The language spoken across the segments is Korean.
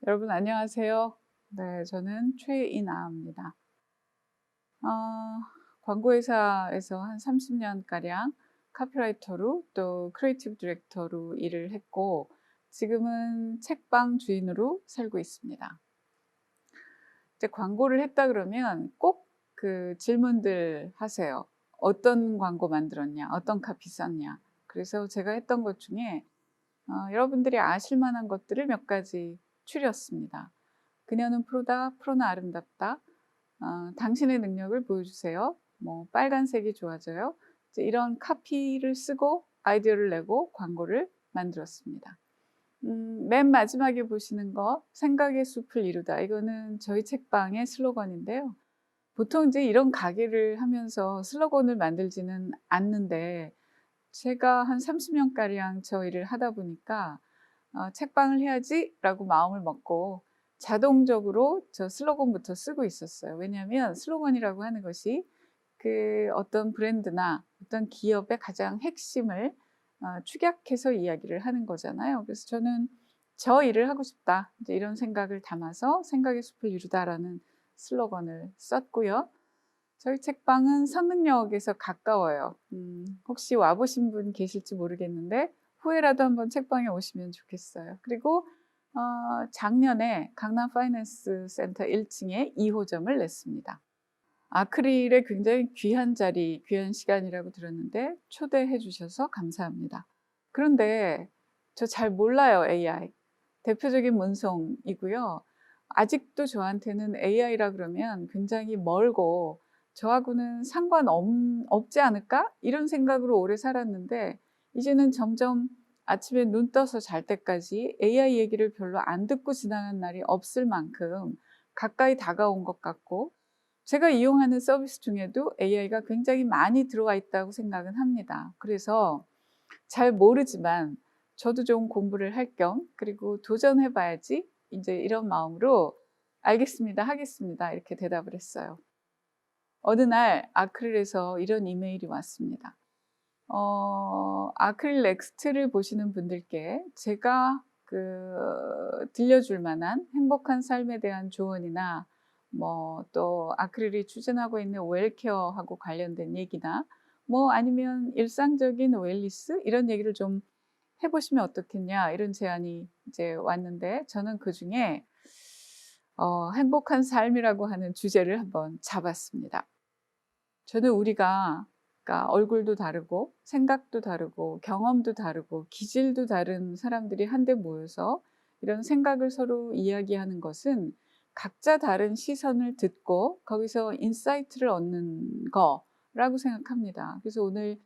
여러분 안녕하세요. 네, 저는 최인아입니다. 어, 광고회사에서 한 30년가량 카피라이터로 또 크리에이티브 디렉터로 일을 했고 지금은 책방 주인으로 살고 있습니다. 이제 광고를 했다 그러면 꼭 그 질문들 하세요. 어떤 광고 만들었냐? 어떤 카피 썼냐? 그래서 제가 했던 것 중에 여러분들이 아실 만한 것들을 몇 가지 추렸습니다. 그녀는 프로다, 프로는 아름답다. 당신의 능력을 보여주세요. 뭐 빨간색이 좋아져요. 이제 이런 카피를 쓰고 아이디어를 내고 광고를 만들었습니다. 맨 마지막에 보시는 거 생각의 숲을 이루다. 이거는 저희 책방의 슬로건인데요. 보통 이제 이런 가게를 하면서 슬로건을 만들지는 않는데 제가 한 30년가량 저 일을 하다 보니까 책방을 해야지라고 마음을 먹고 자동적으로 저 슬로건부터 쓰고 있었어요. 왜냐하면 슬로건이라고 하는 것이 그 어떤 브랜드나 어떤 기업의 가장 핵심을 축약해서 이야기를 하는 거잖아요. 그래서 저는 저 일을 하고 싶다. 이제 이런 생각을 담아서 생각의 숲을 이루다라는 슬로건을 썼고요. 저희 책방은 선릉역에서 가까워요. 혹시 와보신 분 계실지 모르겠는데 후회라도 한번 책방에 오시면 좋겠어요. 그리고 작년에 강남 파이낸스 센터 1층에 2호점을 냈습니다. 아크릴의 굉장히 귀한 자리, 귀한 시간이라고 들었는데 초대해 주셔서 감사합니다. 그런데 저 잘 몰라요, AI. 대표적인 문성이고요. 아직도 저한테는 AI라 그러면 굉장히 멀고 저하고는 상관없지 않을까? 이런 생각으로 오래 살았는데 이제는 점점 아침에 눈 떠서 잘 때까지 AI 얘기를 별로 안 듣고 지나간 날이 없을 만큼 가까이 다가온 것 같고 제가 이용하는 서비스 중에도 AI가 굉장히 많이 들어와 있다고 생각은 합니다. 그래서 잘 모르지만 저도 좀 공부를 할 겸 그리고 도전해 봐야지 이제 이런 마음으로 알겠습니다. 하겠습니다. 이렇게 대답을 했어요. 어느 날 아크릴에서 이런 이메일이 왔습니다. 아크릴 넥스트를 보시는 분들께 제가 들려줄 만한 행복한 삶에 대한 조언이나 뭐 또 아크릴이 추진하고 있는 웰케어하고 관련된 얘기나 뭐 아니면 일상적인 웰리스 이런 얘기를 좀 해보시면 어떻겠냐 이런 제안이 이제 왔는데 저는 그 중에 행복한 삶이라고 하는 주제를 한번 잡았습니다. 저는 우리가 그러니까 얼굴도 다르고 생각도 다르고 경험도 다르고 기질도 다른 사람들이 한데 모여서 이런 생각을 서로 이야기하는 것은 각자 다른 시선을 듣고 거기서 인사이트를 얻는 거라고 생각합니다. 그래서 오늘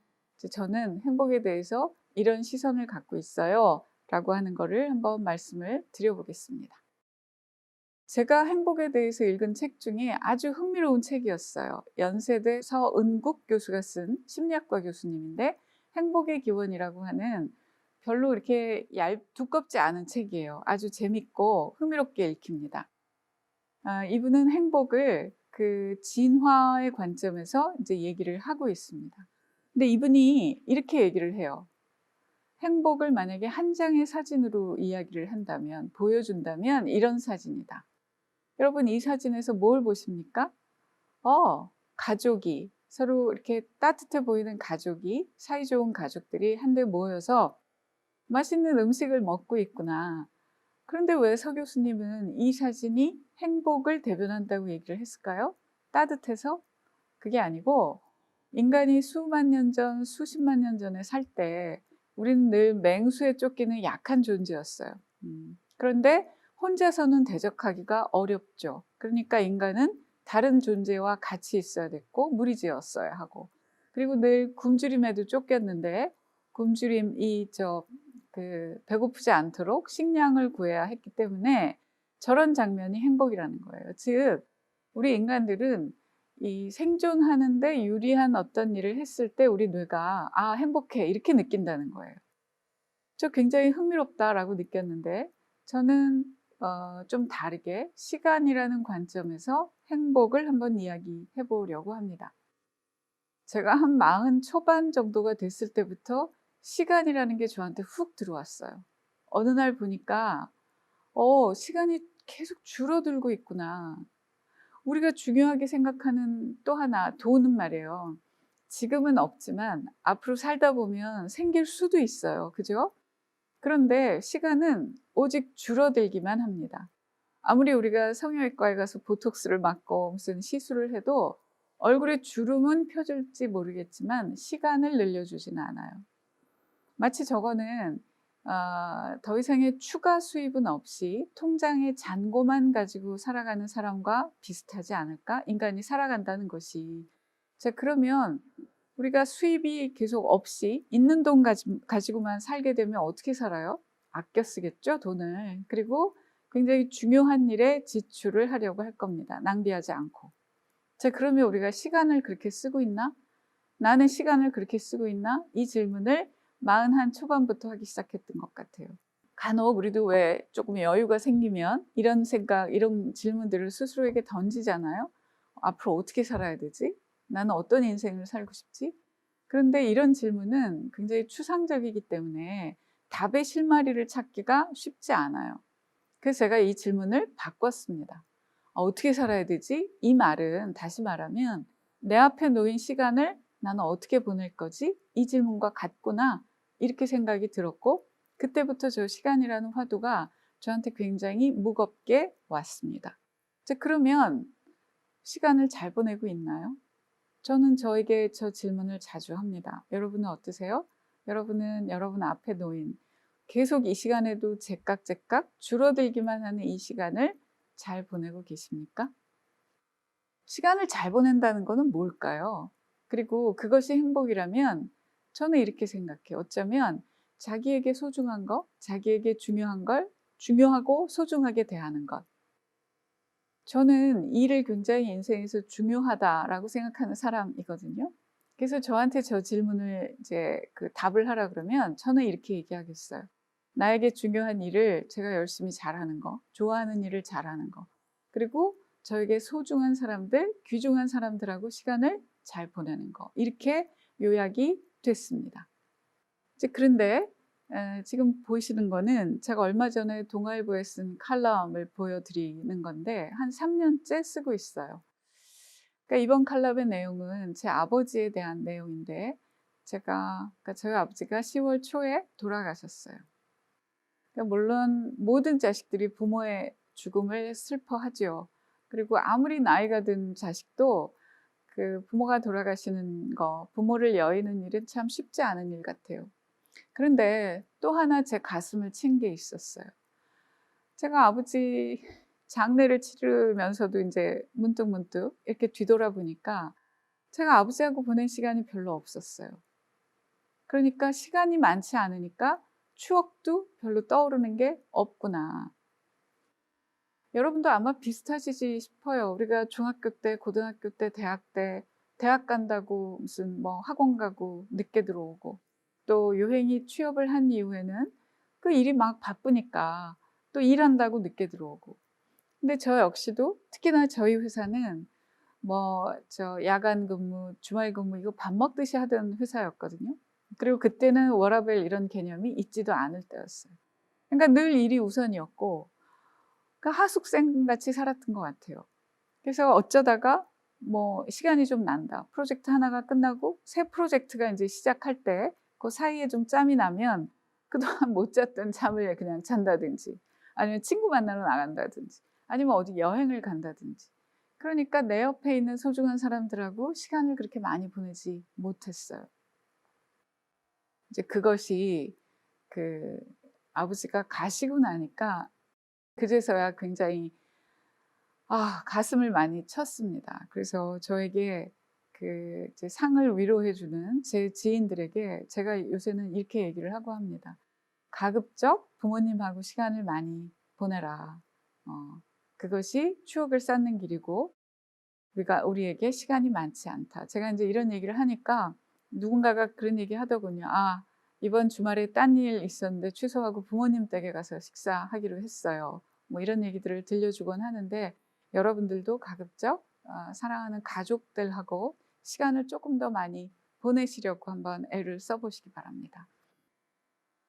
저는 행복에 대해서 이런 시선을 갖고 있어요 라고 하는 거를 한번 말씀을 드려보겠습니다. 제가 행복에 대해서 읽은 책 중에 아주 흥미로운 책이었어요. 연세대 서은국 교수가 쓴 심리학과 교수님인데 행복의 기원이라고 하는 별로 이렇게 두껍지 않은 책이에요. 아주 재밌고 흥미롭게 읽힙니다. 이분은 행복을 그 진화의 관점에서 이제 얘기를 하고 있습니다. 근데 이분이 이렇게 얘기를 해요. 행복을 만약에 한 장의 사진으로 이야기를 한다면, 보여준다면 이런 사진이다. 여러분 이 사진에서 뭘 보십니까? 가족이 서로 이렇게 따뜻해 보이는 가족이 사이좋은 가족들이 한데 모여서 맛있는 음식을 먹고 있구나. 그런데 왜 서 교수님은 이 사진이 행복을 대변한다고 얘기를 했을까요? 따뜻해서? 그게 아니고 인간이 수만 년 전, 수십만 년 전에 살 때 우리는 늘 맹수에 쫓기는 약한 존재였어요. 그런데 혼자서는 대적하기가 어렵죠. 그러니까 인간은 다른 존재와 같이 있어야 됐고 무리지었어야 하고 그리고 늘 굶주림에도 쫓겼는데 굶주림이 배고프지 않도록 식량을 구해야 했기 때문에 저런 장면이 행복이라는 거예요. 즉 우리 인간들은 이 생존하는데 유리한 어떤 일을 했을 때 우리 뇌가 행복해 이렇게 느낀다는 거예요. 저 굉장히 흥미롭다라고 느꼈는데 저는 좀 다르게 시간이라는 관점에서 행복을 한번 이야기해 보려고 합니다. 제가 한 40 초반 정도가 됐을 때부터 시간이라는 게 저한테 훅 들어왔어요. 어느 날 보니까 시간이 계속 줄어들고 있구나. 우리가 중요하게 생각하는 또 하나 돈은 말이에요. 지금은 없지만 앞으로 살다 보면 생길 수도 있어요. 그죠? 그런데 시간은 오직 줄어들기만 합니다. 아무리 우리가 성형외과에 가서 보톡스를 맞고 무슨 시술을 해도 얼굴에 주름은 펴질지 모르겠지만 시간을 늘려주지는 않아요. 마치 저거는 더 이상의 추가 수입은 없이 통장에 잔고만 가지고 살아가는 사람과 비슷하지 않을까? 인간이 살아간다는 것이. 자, 그러면 우리가 수입이 계속 없이 있는 돈 가지고만 살게 되면 어떻게 살아요? 아껴 쓰겠죠, 돈을. 그리고 굉장히 중요한 일에 지출을 하려고 할 겁니다. 낭비하지 않고. 자, 그러면 우리가 시간을 그렇게 쓰고 있나? 나는 시간을 그렇게 쓰고 있나? 이 질문을 41 초반부터 하기 시작했던 것 같아요. 간혹 우리도 왜 조금 여유가 생기면 이런 생각, 이런 질문들을 스스로에게 던지잖아요. 앞으로 어떻게 살아야 되지? 나는 어떤 인생을 살고 싶지? 그런데 이런 질문은 굉장히 추상적이기 때문에 답의 실마리를 찾기가 쉽지 않아요. 그래서 제가 이 질문을 바꿨습니다. 어떻게 살아야 되지? 이 말은 다시 말하면 내 앞에 놓인 시간을 나는 어떻게 보낼 거지? 이 질문과 같구나. 이렇게 생각이 들었고 그때부터 저 시간이라는 화두가 저한테 굉장히 무겁게 왔습니다. 자, 그러면 시간을 잘 보내고 있나요? 저는 저에게 저 질문을 자주 합니다. 여러분은 어떠세요? 여러분은 여러분 앞에 놓인 계속 이 시간에도 제깍제깍 줄어들기만 하는 이 시간을 잘 보내고 계십니까? 시간을 잘 보낸다는 것은 뭘까요? 그리고 그것이 행복이라면 저는 이렇게 생각해요. 어쩌면 자기에게 소중한 것, 자기에게 중요한 걸 중요하고 소중하게 대하는 것. 저는 일을 굉장히 인생에서 중요하다라고 생각하는 사람이거든요. 그래서 저한테 저 질문을 이제 답을 하라 그러면 저는 이렇게 얘기하겠어요. 나에게 중요한 일을 제가 열심히 잘하는 거, 좋아하는 일을 잘하는 거, 그리고 저에게 소중한 사람들, 귀중한 사람들하고 시간을 잘 보내는 거. 이렇게 요약이 됐습니다. 이제 그런데 지금 보이시는 거는 제가 얼마 전에 동아일보에 쓴 칼럼을 보여드리는 건데 한 3년째 쓰고 있어요. 그러니까 이번 칼럼의 내용은 제 아버지에 대한 내용인데 그러니까 저희 아버지가 10월 초에 돌아가셨어요. 그러니까 물론 모든 자식들이 부모의 죽음을 슬퍼하죠. 그리고 아무리 나이가 든 자식도 그 부모가 돌아가시는 거, 부모를 여의는 일은 참 쉽지 않은 일 같아요. 그런데 또 하나 제 가슴을 친 게 있었어요. 제가 아버지 장례를 치르면서도 이제 문득문득 이렇게 뒤돌아보니까 제가 아버지하고 보낸 시간이 별로 없었어요. 그러니까 시간이 많지 않으니까 추억도 별로 떠오르는 게 없구나. 여러분도 아마 비슷하시지 싶어요. 우리가 중학교 때, 고등학교 때, 대학 간다고 무슨 뭐 학원 가고 늦게 들어오고 또 유행이 취업을 한 이후에는 그 일이 막 바쁘니까 또 일한다고 늦게 들어오고. 근데 저 역시도 특히나 저희 회사는 뭐 야간 근무, 주말 근무 이거 밥 먹듯이 하던 회사였거든요. 그리고 그때는 워라밸 이런 개념이 있지도 않을 때였어요. 그러니까 늘 일이 우선이었고 그러니까 하숙생같이 살았던 것 같아요. 그래서 어쩌다가 뭐 시간이 좀 난다. 프로젝트 하나가 끝나고 새 프로젝트가 이제 시작할 때 그 사이에 좀 짬이 나면 그동안 못 잤던 잠을 그냥 잔다든지 아니면 친구 만나러 나간다든지 아니면 어디 여행을 간다든지 그러니까 내 옆에 있는 소중한 사람들하고 시간을 그렇게 많이 보내지 못했어요. 이제 그것이 아버지가 가시고 나니까 그제서야 굉장히 가슴을 많이 쳤습니다. 그래서 저에게 이제 상을 위로해 주는 제 지인들에게 제가 요새는 이렇게 얘기를 하고 합니다. 가급적 부모님하고 시간을 많이 보내라. 그것이 추억을 쌓는 길이고 우리에게 시간이 많지 않다. 제가 이제 이런 얘기를 하니까 누군가가 그런 얘기 하더군요. 이번 주말에 딴 일 있었는데 취소하고 부모님 댁에 가서 식사하기로 했어요. 뭐 이런 얘기들을 들려주곤 하는데 여러분들도 가급적 사랑하는 가족들하고 시간을 조금 더 많이 보내시려고 한번 애를 써보시기 바랍니다.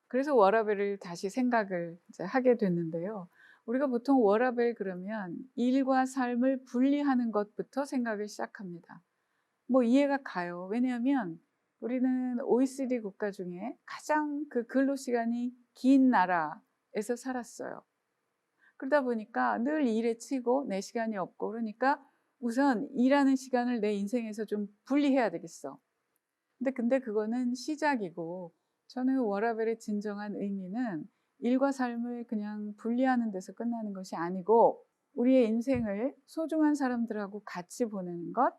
그래서 워라밸을 다시 생각을 이제 하게 됐는데요. 우리가 보통 워라밸 그러면 일과 삶을 분리하는 것부터 생각을 시작합니다. 뭐 이해가 가요. 왜냐하면 우리는 OECD 국가 중에 가장 그 근로 시간이 긴 나라에서 살았어요. 그러다 보니까 늘 일에 치고 내 시간이 없고 그러니까 우선 일하는 시간을 내 인생에서 좀 분리해야 되겠어. 근데 그거는 시작이고 저는 워라밸의 진정한 의미는 일과 삶을 그냥 분리하는 데서 끝나는 것이 아니고 우리의 인생을 소중한 사람들하고 같이 보내는 것,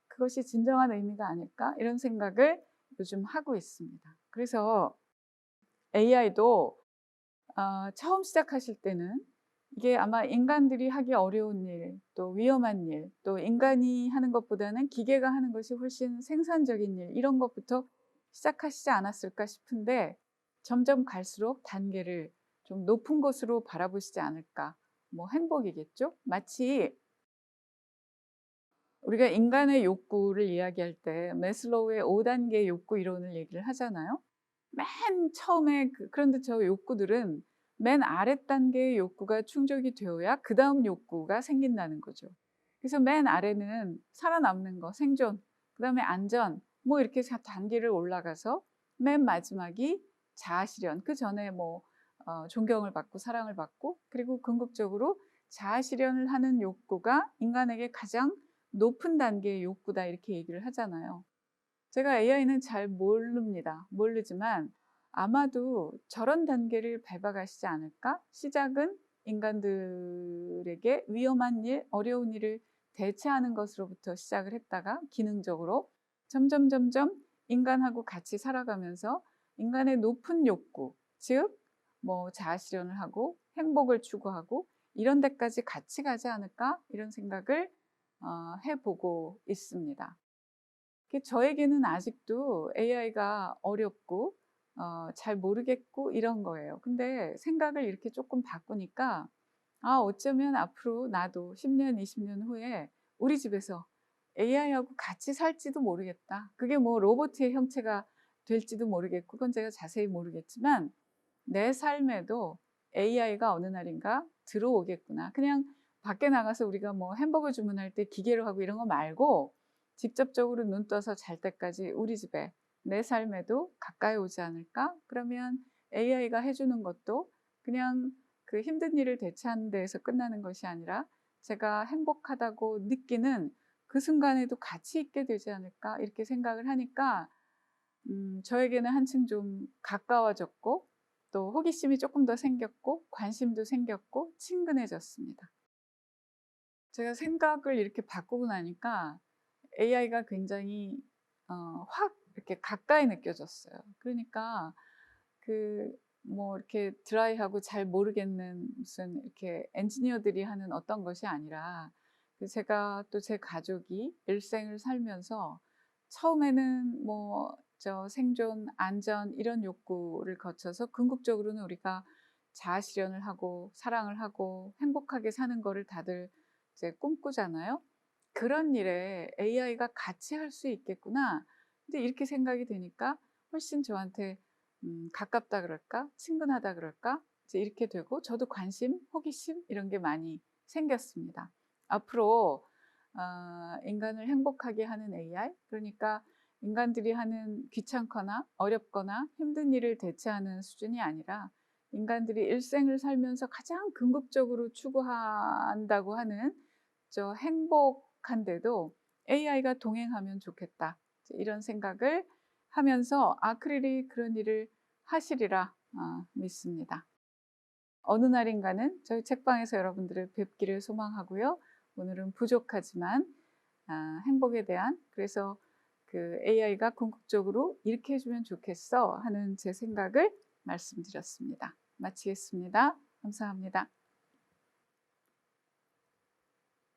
그것이 진정한 의미가 아닐까 이런 생각을 요즘 하고 있습니다. 그래서 AI도 처음 시작하실 때는 이게 아마 인간들이 하기 어려운 일, 또 위험한 일, 또 인간이 하는 것보다는 기계가 하는 것이 훨씬 생산적인 일, 이런 것부터 시작하시지 않았을까 싶은데 점점 갈수록 단계를 좀 높은 것으로 바라보시지 않을까. 뭐 행복이겠죠? 마치 우리가 인간의 욕구를 이야기할 때 매슬로우의 5단계 욕구 이론을 얘기를 하잖아요. 맨 처음에 그런데 저 욕구들은 맨 아랫 단계의 욕구가 충족이 되어야 그 다음 욕구가 생긴다는 거죠. 그래서 맨 아래는 살아남는 거, 생존, 그 다음에 안전, 뭐 이렇게 단계를 올라가서 맨 마지막이 자아실현. 그 전에 뭐 존경을 받고 사랑을 받고 그리고 궁극적으로 자아실현을 하는 욕구가 인간에게 가장 높은 단계의 욕구다 이렇게 얘기를 하잖아요. 제가 AI는 잘 모릅니다. 모르지만 아마도 저런 단계를 밟아가시지 않을까? 시작은 인간들에게 위험한 일, 어려운 일을 대체하는 것으로부터 시작을 했다가 기능적으로 점점 인간하고 같이 살아가면서 인간의 높은 욕구, 즉 뭐 자아실현을 하고 행복을 추구하고 이런 데까지 같이 가지 않을까? 이런 생각을 해보고 있습니다. 저에게는 아직도 AI가 어렵고 잘 모르겠고 이런 거예요. 근데 생각을 이렇게 조금 바꾸니까 어쩌면 앞으로 나도 10년, 20년 후에 우리 집에서 AI하고 같이 살지도 모르겠다. 그게 뭐 로봇의 형체가 될지도 모르겠고 그건 제가 자세히 모르겠지만 내 삶에도 AI가 어느 날인가 들어오겠구나. 그냥 밖에 나가서 우리가 뭐 햄버거 주문할 때 기계로 하고 이런 거 말고 직접적으로 눈 떠서 잘 때까지 우리 집에 내 삶에도 가까이 오지 않을까? 그러면 AI가 해주는 것도 그냥 그 힘든 일을 대체하는 데에서 끝나는 것이 아니라 제가 행복하다고 느끼는 그 순간에도 같이 있게 되지 않을까? 이렇게 생각을 하니까 저에게는 한층 좀 가까워졌고 또 호기심이 조금 더 생겼고 관심도 생겼고 친근해졌습니다. 제가 생각을 이렇게 바꾸고 나니까 AI가 굉장히 확 이렇게 가까이 느껴졌어요. 그러니까 뭐 이렇게 드라이하고 잘 모르겠는 무슨 이렇게 엔지니어들이 하는 어떤 것이 아니라 제가 또 제 가족이 일생을 살면서 처음에는 뭐 생존, 안전 이런 욕구를 거쳐서 궁극적으로는 우리가 자아 실현을 하고 사랑을 하고 행복하게 사는 거를 다들 이제 꿈꾸잖아요. 그런 일에 AI가 같이 할 수 있겠구나. 근데 이렇게 생각이 되니까 훨씬 저한테 가깝다 그럴까? 친근하다 그럴까? 이제 이렇게 되고 저도 관심, 호기심 이런 게 많이 생겼습니다. 앞으로 인간을 행복하게 하는 AI, 그러니까 인간들이 하는 귀찮거나 어렵거나 힘든 일을 대체하는 수준이 아니라 인간들이 일생을 살면서 가장 궁극적으로 추구한다고 하는 저 행복한데도 AI가 동행하면 좋겠다. 이런 생각을 하면서 아크릴이 그런 일을 하시리라 믿습니다. 어느 날인가는 저희 책방에서 여러분들을 뵙기를 소망하고요. 오늘은 부족하지만 행복에 대한 그래서 그 AI가 궁극적으로 이렇게 해주면 좋겠어 하는 제 생각을 말씀드렸습니다. 마치겠습니다. 감사합니다.